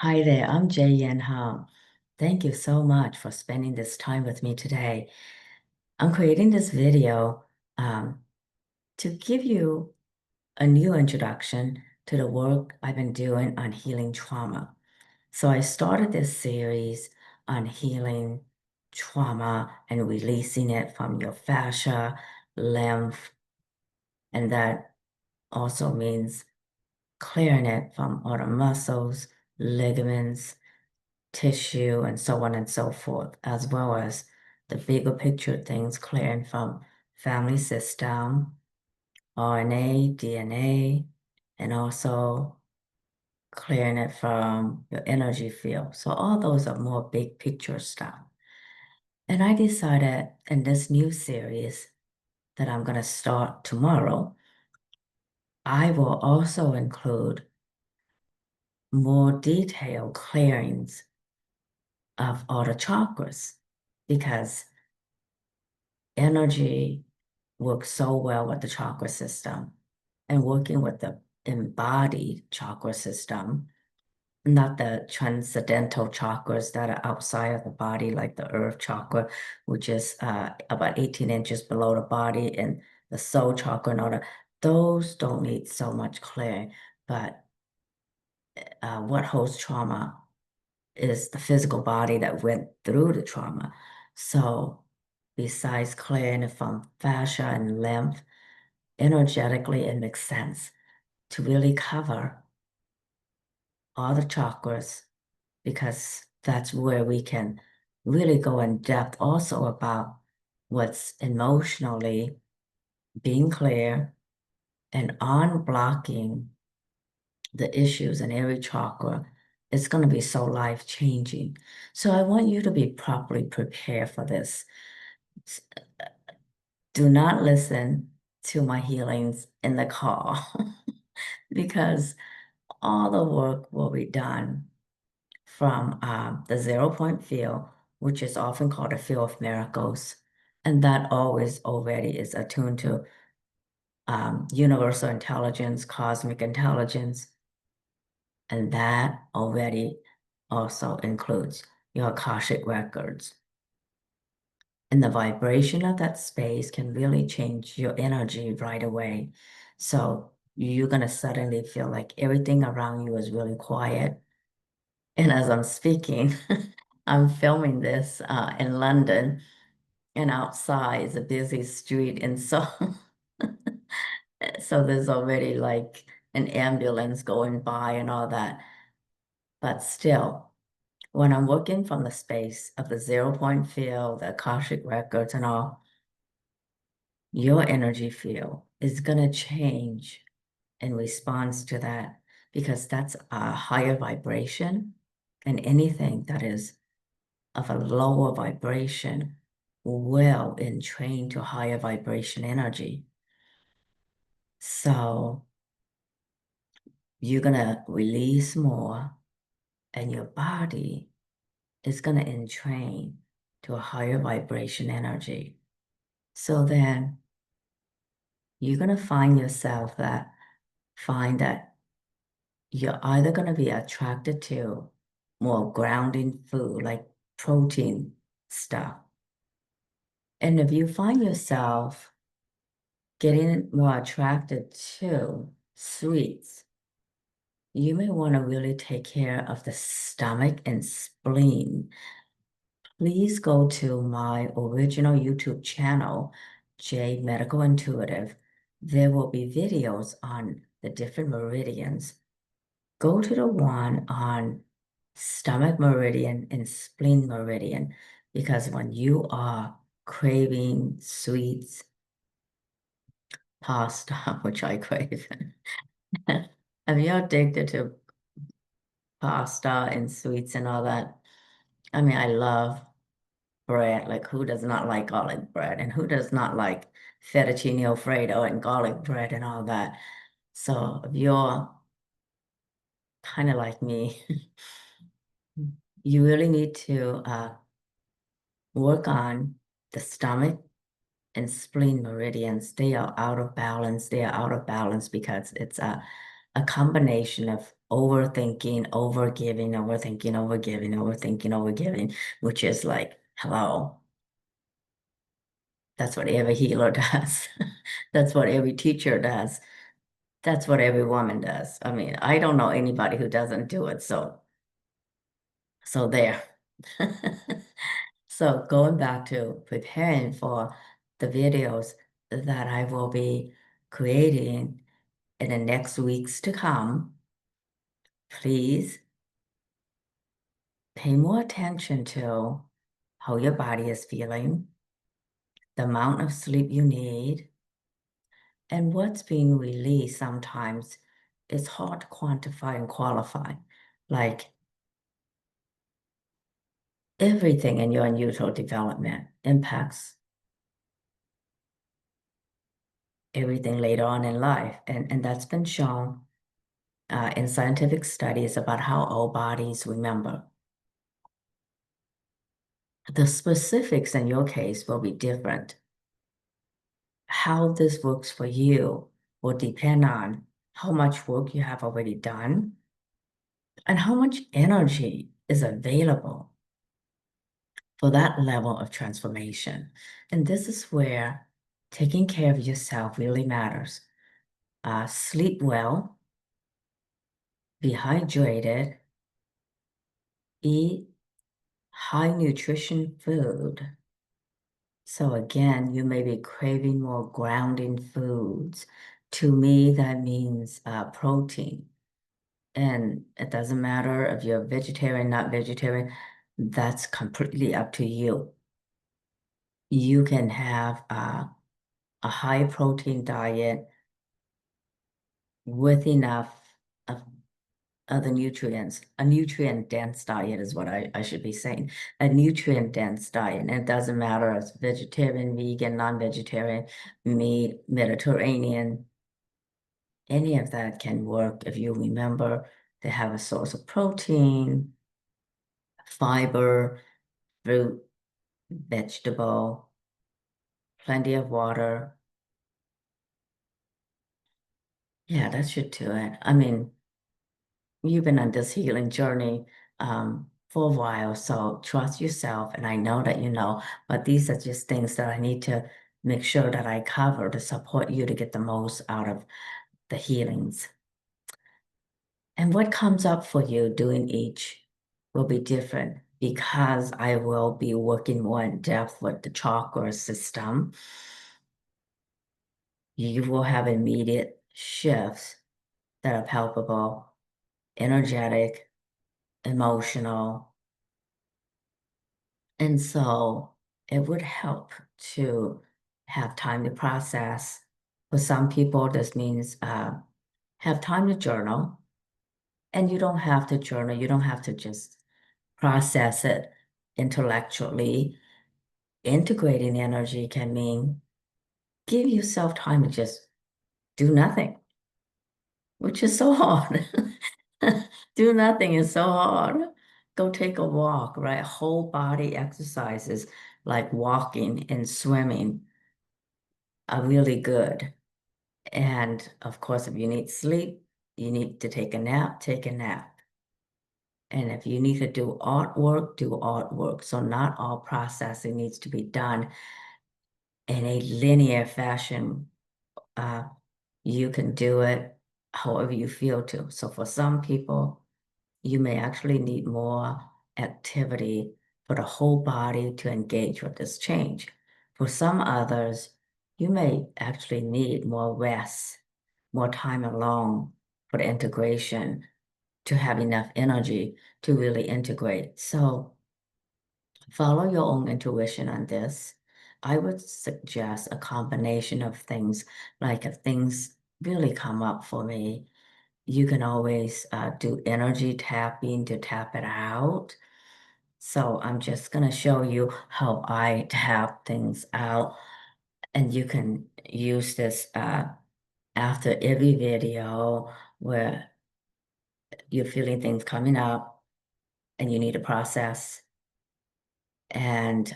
Hi there, I'm Jay Yen Hong. Thank you so much for spending this time with me today. I'm creating this video um, to give you a new introduction to the work I've been doing on healing trauma. So I started this series on healing trauma and releasing it from your fascia, lymph, and that also means clearing it from all the muscles, ligaments, tissue, and so on and so forth, as well as the bigger picture things clearing from family system, RNA, DNA, and also clearing it from your energy field. So all those are more big picture stuff. And I decided in this new series that I'm going to start tomorrow, I will also include more detailed clearings of all the chakras because energy works so well with the chakra system and working with the embodied chakra system, not the transcendental chakras that are outside of the body, like the earth chakra, which is about 18 inches below the body, and the soul chakra and all that. Those don't need so much clearing, but what holds trauma is the physical body that went through the trauma. So besides clearing it from fascia and lymph, energetically it makes sense to really cover all the chakras because that's where we can really go in depth also about what's emotionally being clear and unblocking the issues in every chakra. It's going to be so life changing. So I want you to be properly prepared for this. S- Do not listen to my healings in the car because all the work will be done from the 0 point field, which is often called the field of miracles. And that always already is attuned to universal intelligence, cosmic intelligence. And that already also includes your Akashic records. And the vibration of that space can really change your energy right away. So you're going to suddenly feel like everything around you is really quiet. And as I'm speaking, I'm filming this in London, and outside is a busy street. And so, so there's already like an ambulance going by and all that. But still, when I'm working from the space of the 0 point field, the Akashic records and all, your energy field is going to change in response to that because that's a higher vibration. And anything that is of a lower vibration will entrain to higher vibration energy. So you're going to release more, and your body is going to entrain to a higher vibration energy. So then you're going to find that you're either going to be attracted to more grounding food like protein stuff. And if you find yourself getting more attracted to sweets, you may want to really take care of the stomach and spleen. Please go to my original YouTube channel, J Medical Intuitive. There will be videos on the different meridians. Go to the one on stomach meridian and spleen meridian because when you are craving sweets, pasta, which I crave, if you're addicted to pasta and sweets and all that, I mean, I love bread. Like, who does not like garlic bread? And who does not like fettuccine Alfredo and garlic bread and all that? So, if you're kind of like me, you really need to work on the stomach and spleen meridians. They are out of balance. They are out of balance because it's a combination of overthinking, overgiving, overthinking, overgiving, overthinking, overgiving, which is like, hello, that's what every healer does. That's what every teacher does. That's what every woman does. I mean, I don't know anybody who doesn't do it. So there. So going back to preparing for the videos that I will be creating in the next weeks to come, please pay more attention to how your body is feeling, the amount of sleep you need, and what's being released sometimes is hard to quantify and qualify. Like everything in your unusual development impacts everything later on in life. And that's been shown in scientific studies about how our bodies remember. The specifics in your case will be different. How this works for you will depend on how much work you have already done and how much energy is available for that level of transformation. And this is where taking care of yourself really matters. Sleep well, be hydrated, eat high nutrition food. So again, you may be craving more grounding foods. To me, that means protein. And it doesn't matter if you're vegetarian, not vegetarian, that's completely up to you. You can have a high protein diet with enough of other nutrients. A nutrient dense diet is what I should be saying. A nutrient dense diet. And it doesn't matter if it's vegetarian, vegan, non-vegetarian, meat, Mediterranean, any of that can work if you remember to have a source of protein, fiber, fruit, vegetable, plenty of water. Yeah, that should do it. I mean, you've been on this healing journey for a while, so trust yourself. And I know that you know, but these are just things that I need to make sure that I cover to support you to get the most out of the healings. And what comes up for you doing each will be different because I will be working more in depth with the chakra system. You will have immediate shifts that are palpable, energetic, emotional. And so it would help to have time to process. For some people, this means have time to journal. And you don't have to journal, you don't have to just process it intellectually. Integrating energy can mean give yourself time to just do nothing, which is so hard. Do nothing is so hard. Go take a walk, right? Whole body exercises like walking and swimming are really good. And of course, if you need sleep, you need to take a nap, take a nap. And if you need to do artwork, do artwork. So not all processing needs to be done in a linear fashion. Uh, you can do it however you feel to. So for some people, you may actually need more activity for the whole body to engage with this change. For some others, you may actually need more rest, more time alone for the integration to have enough energy to really integrate. So follow your own intuition on this. I would suggest a combination of things, like if things really come up for me, you can always do energy tapping to tap it out. So I'm just going to show you how I tap things out. And you can use this after every video where you're feeling things coming up and you need to process and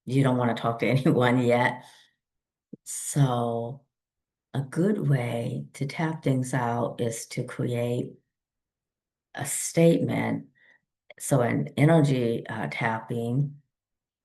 you don't want to talk to anyone yet. So a good way to tap things out is to create a statement. So in energy tapping,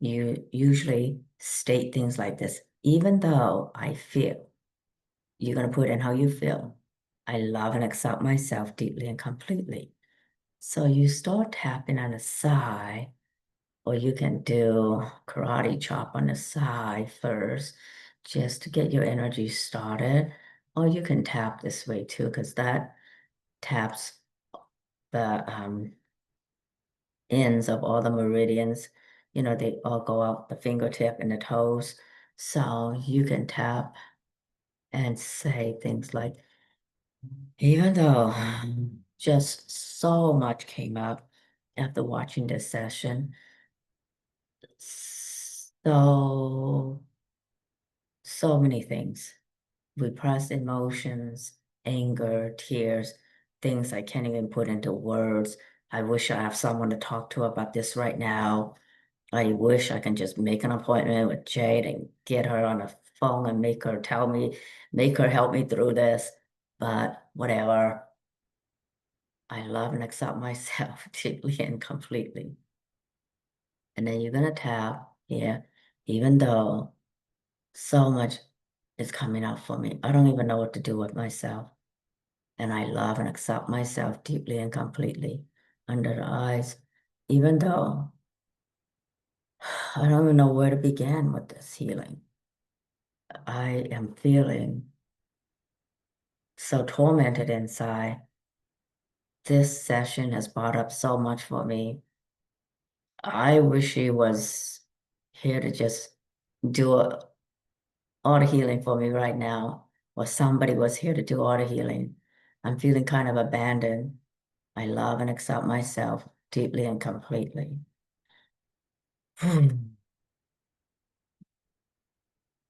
you usually state things like this. Even though I feel, you're going to put in how you feel. I love and accept myself deeply and completely. So you start tapping on the side, or you can do karate chop on the side first, just to get your energy started. Or you can tap this way too, because that taps the ends of all the meridians. You know, they all go up the fingertip and the toes. So you can tap and say things like, even though just so much came up after watching this session, so many things, repressed emotions, anger, tears, things I can't even put into words. I wish I have someone to talk to about this right now. I wish I can just make an appointment with Jade and get her on the phone and make her help me through this. But whatever, I love and accept myself deeply and completely. And then you're gonna tap here, even though so much is coming up for me. I don't even know what to do with myself. And I love and accept myself deeply and completely under the eyes, even though I don't even know where to begin with this healing. I am feeling so tormented inside. This session has brought up so much for me. I wish he was here to just do all the healing for me right now, or somebody was here to do all the healing. I'm feeling kind of abandoned. I love and accept myself deeply and completely. And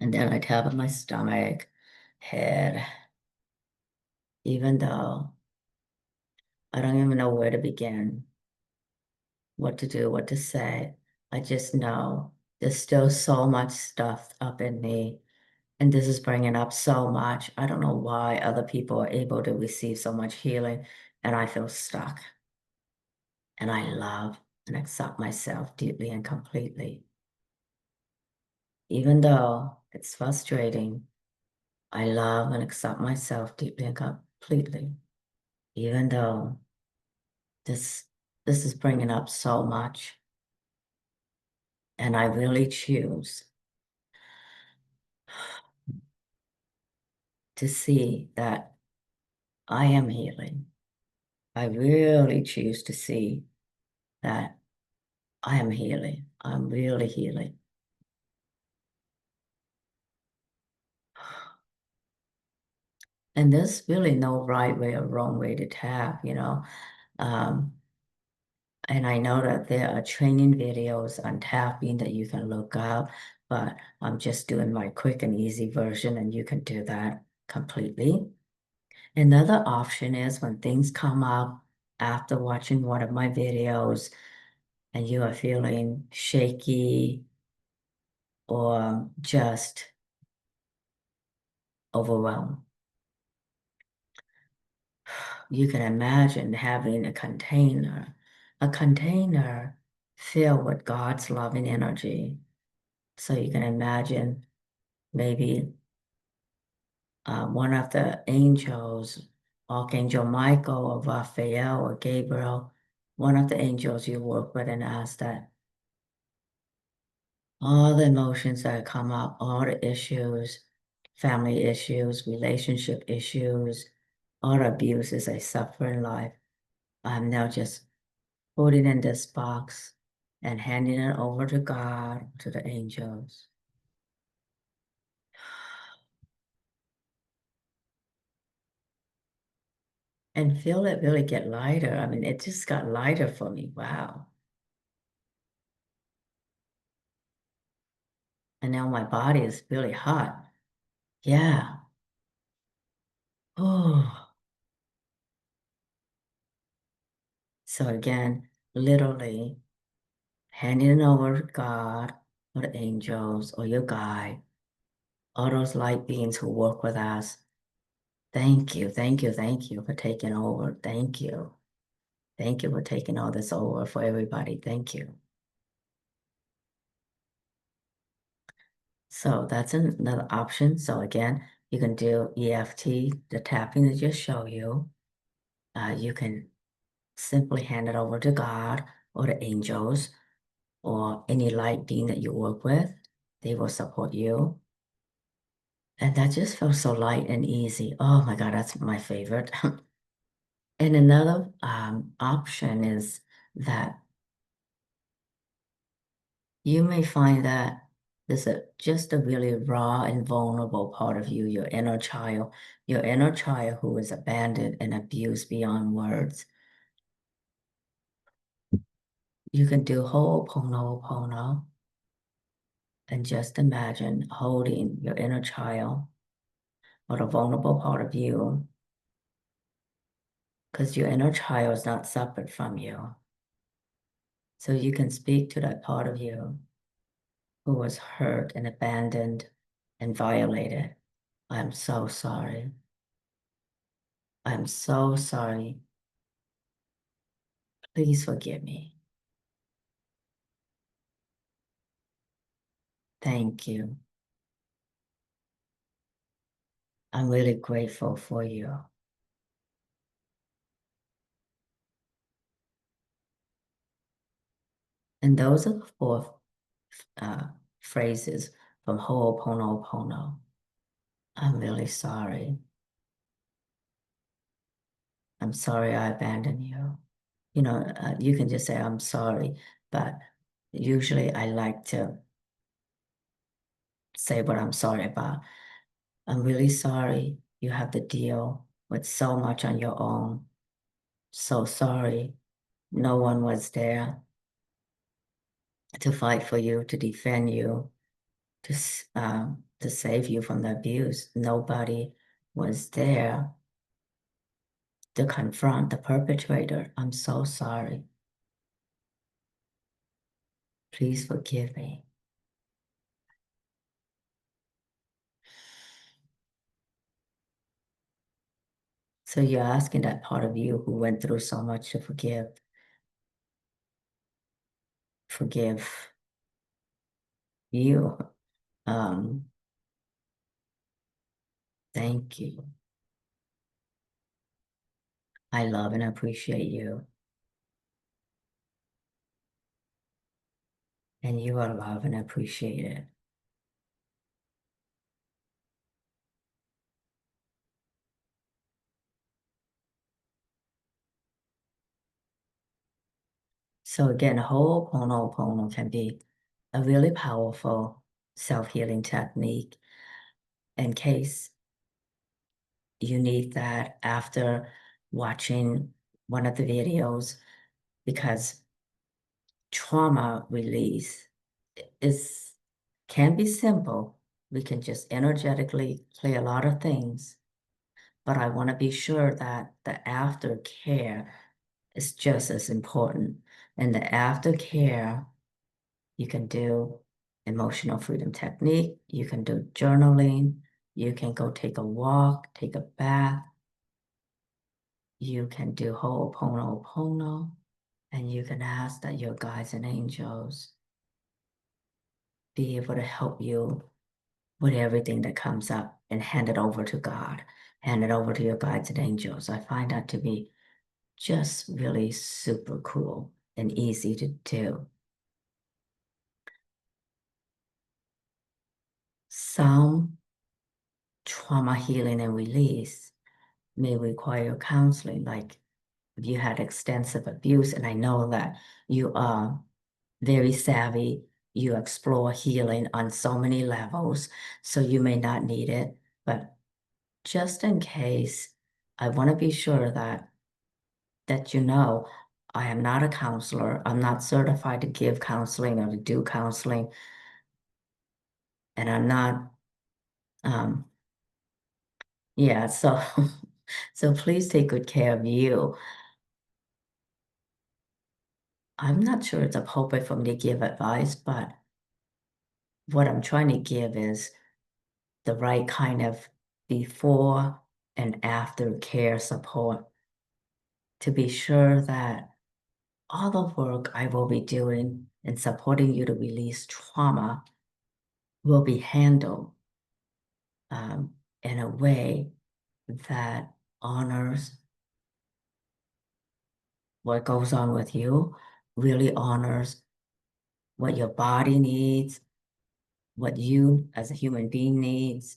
then I tap on my stomach, head, even though I don't even know where to begin, what to do, what to say. I just know there's still so much stuff up in me. And this is bringing up so much. I don't know why other people are able to receive so much healing and I feel stuck. And I love and accept myself deeply and completely. Even though it's frustrating, I love and accept myself deeply and completely. Even though this this is bringing up so much, and I really choose to see that I am healing. I really choose to see that I am healing. I'm really healing. And there's really no right way or wrong way to tap. Um, and I know that there are training videos on tapping that you can look up, but I'm just doing my quick and easy version, and you can do that completely. Another option is when things come up after watching one of my videos and you are feeling shaky or just overwhelmed. You can imagine having a container filled with God's loving energy. So you can imagine maybe one of the angels, Archangel Michael or Raphael or Gabriel, one of the angels you work with, and ask that all the emotions that come up, all the issues, family issues, relationship issues, all the abuses I suffer in life, I'm now just putting in this box and handing it over to God, to the angels. And feel it really get lighter. I mean, it just got lighter for me. Wow. And now my body is really hot. Yeah. Oh. So again, literally handing it over to God or the angels or your guide all those light beings who work with us. Thank you, thank you, thank you for taking over. Thank you. Thank you for taking all this over for everybody. Thank you. So that's another option. So again, you can do EFT, the tapping that just show you. You can simply hand it over to God or the angels or any light being that you work with. They will support you. And that just feels so light and easy. Oh my God, that's my favorite. And another option is that you may find that there's just a really raw and vulnerable part of you, your inner child who is abandoned and abused beyond words. You can do Ho'oponopono and just imagine holding your inner child or the vulnerable part of you, because your inner child is not separate from you. So you can speak to that part of you who was hurt and abandoned and violated. I'm so sorry. I'm so sorry. Please forgive me. Thank you. I'm really grateful for you. And those are the four uh, phrases from Ho'oponopono. I'm really sorry. I'm sorry I abandoned you. You can just say, I'm sorry, but usually I like to say what I'm sorry about. I'm really sorry you have to deal with so much on your own. So sorry. No one was there to fight for you, to defend you, to save you from the abuse. Nobody was there to confront the perpetrator. I'm so sorry. Please forgive me. So you're asking that part of you who went through so much to forgive you. Um, thank you. I love and appreciate you. And you are loved and appreciated. So again, Ho'oponopono can be a really powerful self-healing technique in case you need that after watching one of the videos, because trauma release is can be simple. We can just energetically play a lot of things, but I want to be sure that the aftercare is just as important. And the aftercare, you can do emotional freedom technique, you can do journaling, you can go take a walk, take a bath, you can do Ho'oponopono, and you can ask that your guides and angels be able to help you with everything that comes up and hand it over to God, hand it over to your guides and angels. I find that to be just really super cool and easy to do. Some trauma healing and release may require counseling, like if you had extensive abuse, and I know that you are very savvy, you explore healing on so many levels, so you may not need it, but just in case, I want to be sure that I am not a counselor. I'm not certified to give counseling or to do counseling, and I'm not um yeah, so so please take good care of you. I'm not sure it's appropriate for me to give advice, but what I'm trying to give is the right kind of before and after care support to be sure that all the work I will be doing in supporting you to release trauma will be handled in a way that honors what goes on with you, really honors what your body needs, what you as a human being needs,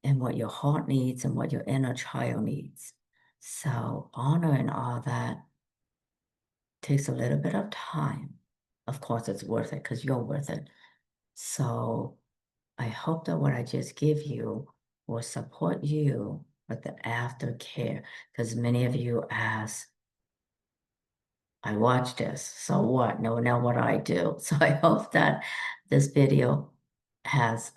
and what your heart needs and what your inner child needs. So honoring all that takes a little bit of time. Of course, it's worth it because you're worth it. So I hope that what I just give you will support you with the aftercare, because many of you ask, I watch this, so what? No, now what do I do? So I hope that this video has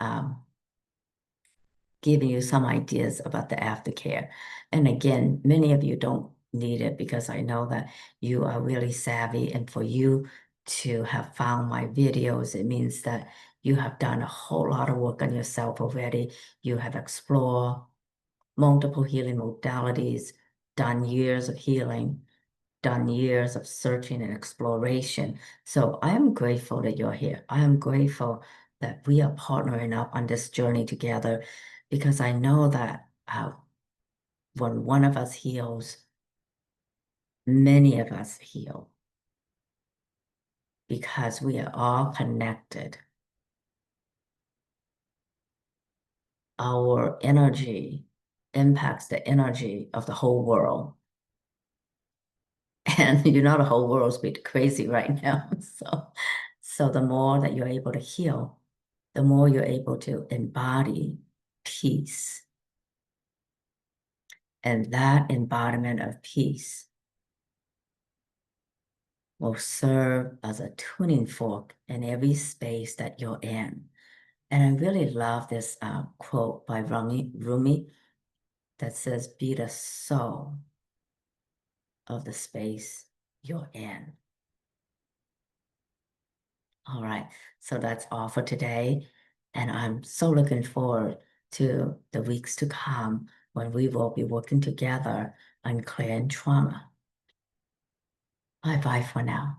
given you some ideas about the aftercare. And again, many of you don't need it because I know that you are really savvy, and for you to have found my videos, it means that you have done a whole lot of work on yourself already. You have explored multiple healing modalities, done years of healing, done years of searching and exploration. So I am grateful that you're here. I am grateful that we are partnering up on this journey together, because I know that when one of us heals, many of us heal, because we are all connected. Our energy impacts the energy of the whole world. And you know, the whole world's bit crazy right now. So the more that you're able to heal, the more you're able to embody peace. And that embodiment of peace will serve as a tuning fork in every space that you're in. And I really love this quote by Rumi that says, be the soul of the space you're in. All right, so that's all for today. And I'm so looking forward to the weeks to come when we will be working together on clearing trauma. Bye bye for now.